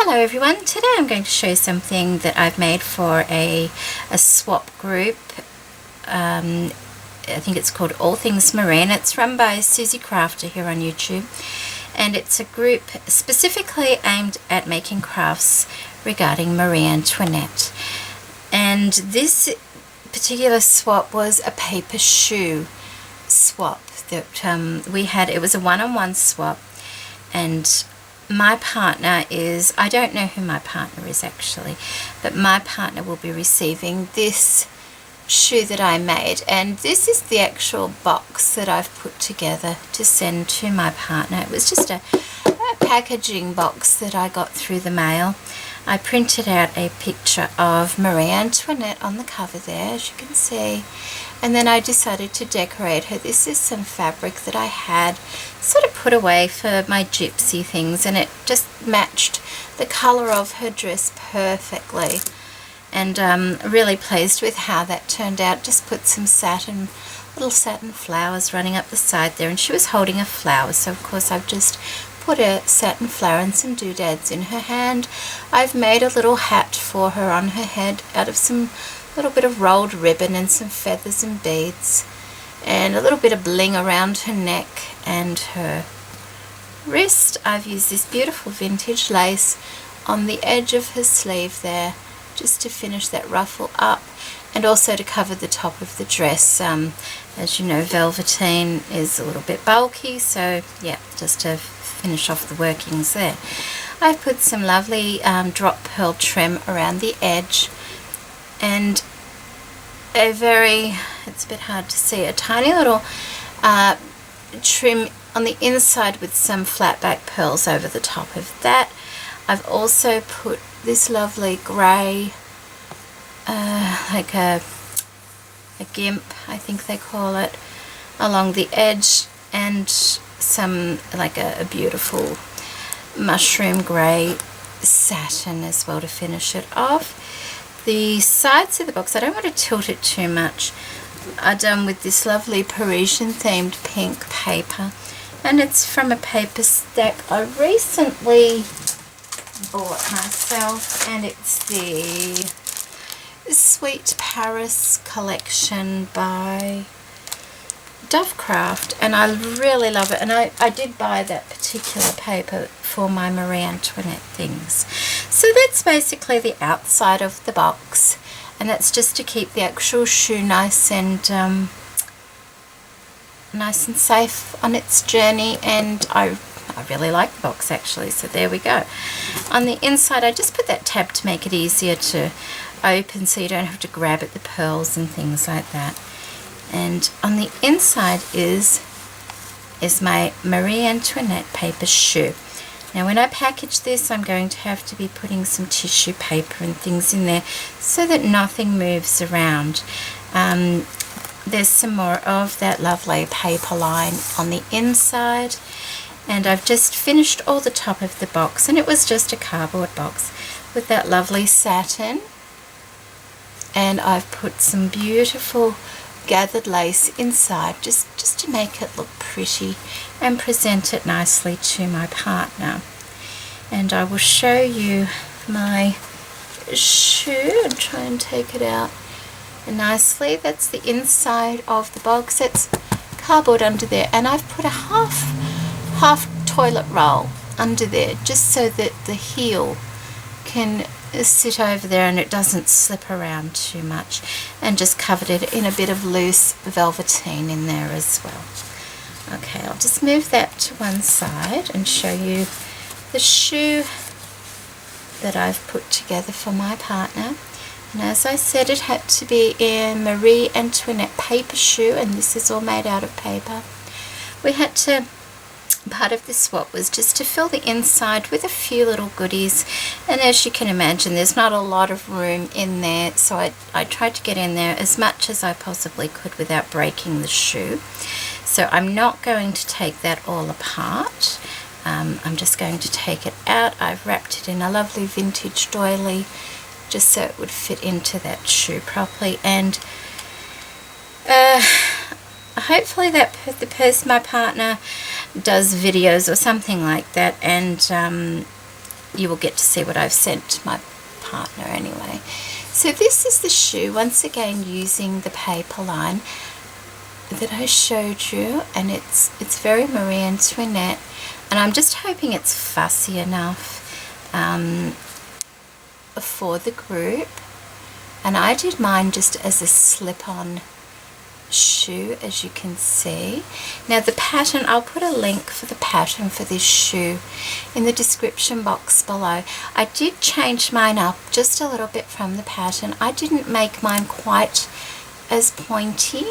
Hello everyone, today I'm going to show you something that I've made for a swap group. I think it's called All Things Marine. It's run by Susie Crafter here on YouTube, and it's a group specifically aimed at making crafts regarding Marie Antoinette. And this particular swap was a paper shoe swap that we had. It was a one-on-one swap, and my partner is, I don't know who my partner is actually, but my partner will be receiving this shoe that I made, and this is the actual box that I've put together to send to my partner. It was just a packaging box that I got through the mail. I printed out a picture of Marie Antoinette on the cover there, as you can see, and then I decided to decorate her. This is some fabric that I had sort of put away for my gypsy things, and it just matched the colour of her dress perfectly, and really pleased with how that turned out. Just put some little satin flowers running up the side there, and she was holding a flower, so of course I've just put a satin flower and some doodads in her hand. I've made a little hat for her on her head out of some little bit of rolled ribbon and some feathers and beads, and a little bit of bling around her neck and her wrist. I've used this beautiful vintage lace on the edge of her sleeve there, just to finish that ruffle up, and also to cover the top of the dress. As you know, velveteen is a little bit bulky, so yeah, just to finish off the workings there. I've put some lovely drop pearl trim around the edge, and it's a bit hard to see, a tiny little trim on the inside with some flat back pearls over the top of that. I've also put this lovely grey, like a gimp, I think they call it, along the edge, and some like a beautiful mushroom grey satin as well to finish it off. The sides of the box, I don't want to tilt it too much, are done with this lovely Parisian themed pink paper, and it's from a paper stack I recently bought myself, and it's the Sweet Paris collection by Dovecraft, and I really love it. And I did buy that particular paper for my Marie Antoinette things. So that's basically the outside of the box, and that's just to keep the actual shoe nice and safe on its journey. And I really like the box actually, so there we go. On the inside I just put that tab to make it easier to open, so you don't have to grab at the pearls and things like that. And on the inside is my Marie Antoinette paper shoe. Now when I package this, I'm going to have to be putting some tissue paper and things in there so that nothing moves around. There's some more of that lovely paper line on the inside, and I've just finished all the top of the box, and it was just a cardboard box with that lovely satin, and I've put some beautiful gathered lace inside just to make it look pretty and present it nicely to my partner. And I will show you my shoe and try and take it out nicely. That's the inside of the box. It's cardboard under there, and I've put a half toilet roll under there just so that the heel can sit over there and it doesn't slip around too much, and just covered it in a bit of loose velveteen in there as well. Okay, I'll just move that to one side and show you the shoe that I've put together for my partner. And as I said, it had to be a Marie Antoinette paper shoe, and this is all made out of paper. We had to, part of the swap was just to fill the inside with a few little goodies, and as you can imagine, there's not a lot of room in there, so I tried to get in there as much as I possibly could without breaking the shoe. So I'm not going to take that all apart. I'm just going to take it out. I've wrapped it in a lovely vintage doily just so it would fit into that shoe properly, and hopefully that the person, my partner, does videos or something like that, and you will get to see what I've sent my partner anyway. So this is the shoe, once again using the paper line that I showed you, and it's very Marie Antoinette, and I'm just hoping it's fussy enough for the group. And I did mine just as a slip-on shoe, as you can see. Now the pattern, I'll put a link for the pattern for this shoe in the description box below. I did change mine up just a little bit from the pattern. I didn't make mine quite as pointy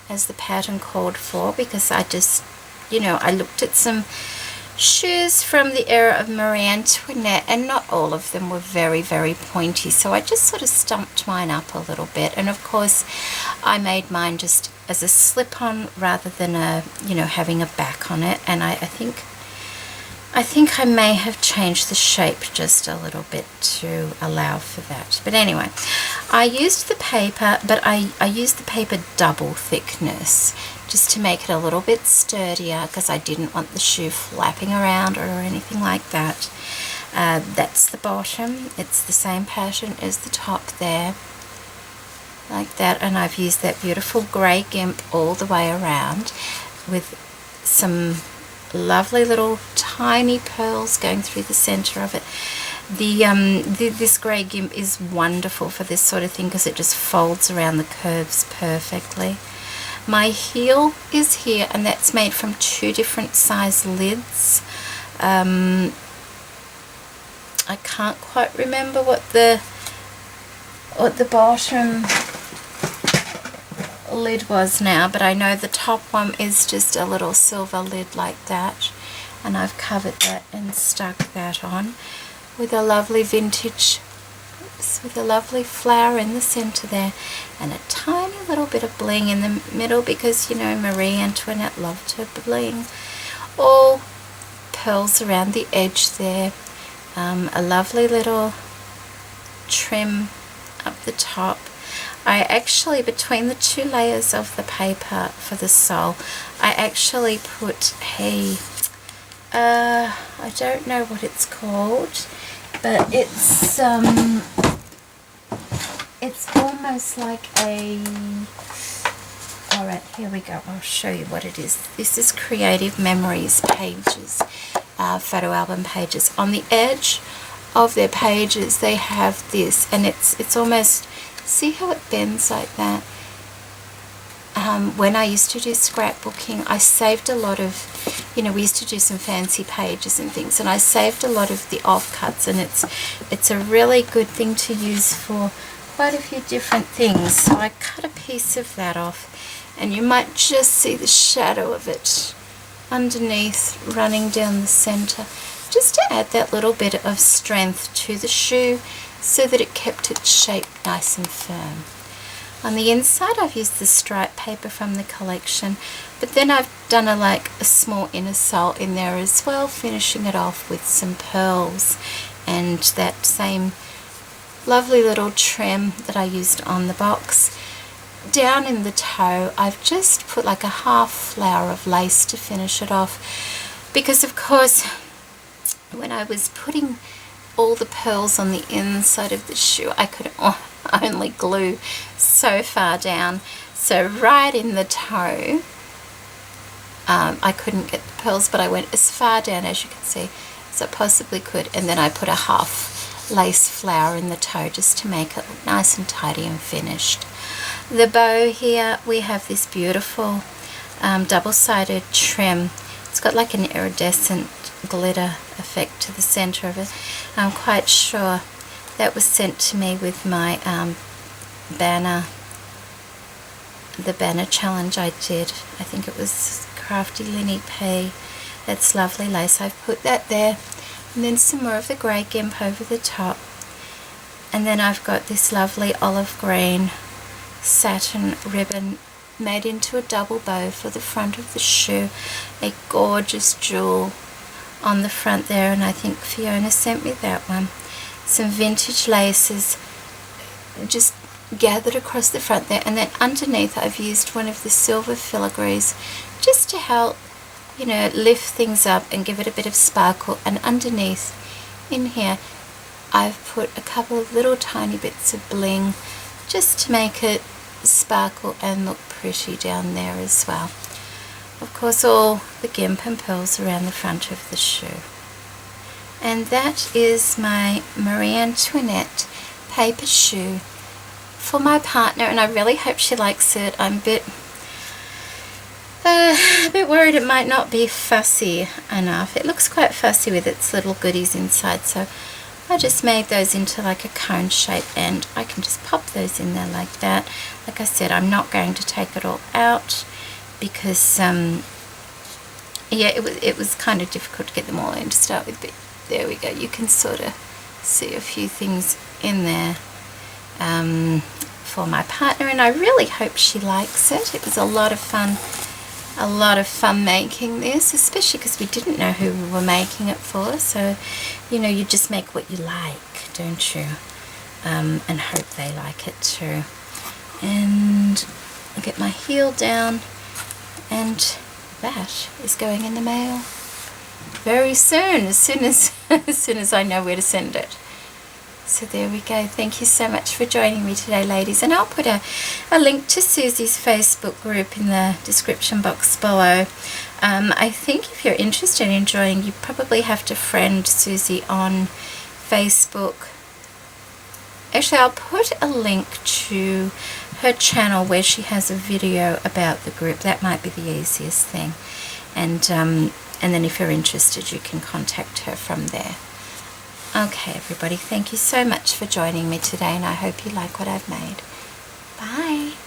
as the pattern called for, because I just, you know, I looked at some shoes from the era of Marie Antoinette, and not all of them were very, very pointy, so I just sort of stumped mine up a little bit. And of course I made mine just as a slip-on rather than a, you know, having a back on it. And I think I may have changed the shape just a little bit to allow for that. But anyway, I used the paper, but I used the paper double thickness just to make it a little bit sturdier, because I didn't want the shoe flapping around or anything like that. That's the bottom. It's the same pattern as the top there, like that. And I've used that beautiful grey gimp all the way around with some lovely little tiny pearls going through the center of it. This grey gimp is wonderful for this sort of thing, because it just folds around the curves perfectly. My heel is here, and that's made from 2 different size lids. I can't quite remember what the bottom lid was now, but I know the top one is just a little silver lid like that, and I've covered that and stuck that on with a lovely vintage, with a lovely flower in the center there, and a tiny little bit of bling in the middle, because, you know, Marie Antoinette loved her bling. All pearls around the edge there, a lovely little trim up the top. I actually, between the 2 layers of the paper for the sole, I actually put a, I don't know what it's called, but it's almost like a, alright, here we go, I'll show you what it is. This is Creative Memories pages, photo album pages. On the edge of their pages they have this, and it's almost, see how it bends like that? When I used to do scrapbooking, I saved a lot of, you know, we used to do some fancy pages and things, and I saved a lot of the offcuts, and it's a really good thing to use for quite a few different things. So I cut a piece of that off, and you might just see the shadow of it underneath running down the center, just to add that little bit of strength to the shoe so that it kept its shape nice and firm. On the inside I've used the stripe paper from the collection, but then I've done a small inner sole in there as well, finishing it off with some pearls and that same lovely little trim that I used on the box. Down in the toe I've just put like a half flower of lace to finish it off, because of course when I was putting all the pearls on the inside of the shoe I could only glue so far down, so right in the toe I couldn't get the pearls, but I went as far down as you can see as I possibly could, and then I put a half lace flower in the toe just to make it look nice and tidy and finished. The bow here, we have this beautiful double-sided trim. It's got like an iridescent glitter effect to the center of it. I'm quite sure that was sent to me with my banner, the banner challenge I did. I think it was Crafty Linny P. That's lovely lace. I've put that there, and then some more of the grey gimp over the top, and then I've got this lovely olive green satin ribbon made into a double bow for the front of the shoe, a gorgeous jewel on the front there, and I think Fiona sent me that one. Some vintage laces just gathered across the front there, and then underneath I've used one of the silver filigrees just to help, you know, lift things up and give it a bit of sparkle. And underneath in here I've put a couple of little tiny bits of bling just to make it sparkle and look pretty down there as well. Of course, all the gimp and pearls around the front of the shoe. And that is my Marie Antoinette paper shoe for my partner, and I really hope she likes it. I'm a bit worried it might not be fussy enough. It looks quite fussy with its little goodies inside, so I just made those into like a cone shape, and I can just pop those in there like that. Like I said, I'm not going to take it all out because yeah, it was kind of difficult to get them all in to start with, but there we go. You can sort of see a few things in there for my partner, and I really hope she likes it. It was a lot of fun making this, especially because we didn't know who we were making it for. So, you know, you just make what you like, don't you? And hope they like it too. And I'll get my heel down, and that is going in the mail very soon, as soon as I know where to send it. So there we go. Thank you so much for joining me today, ladies, and I'll put a link to Susie's Facebook group in the description box below. I think if you're interested in joining, you probably have to friend Susie on Facebook. Actually, I'll put a link to her channel where she has a video about the group. That might be the easiest thing. And then if you're interested, you can contact her from there. Okay, everybody, thank you so much for joining me today, and I hope you like what I've made. Bye.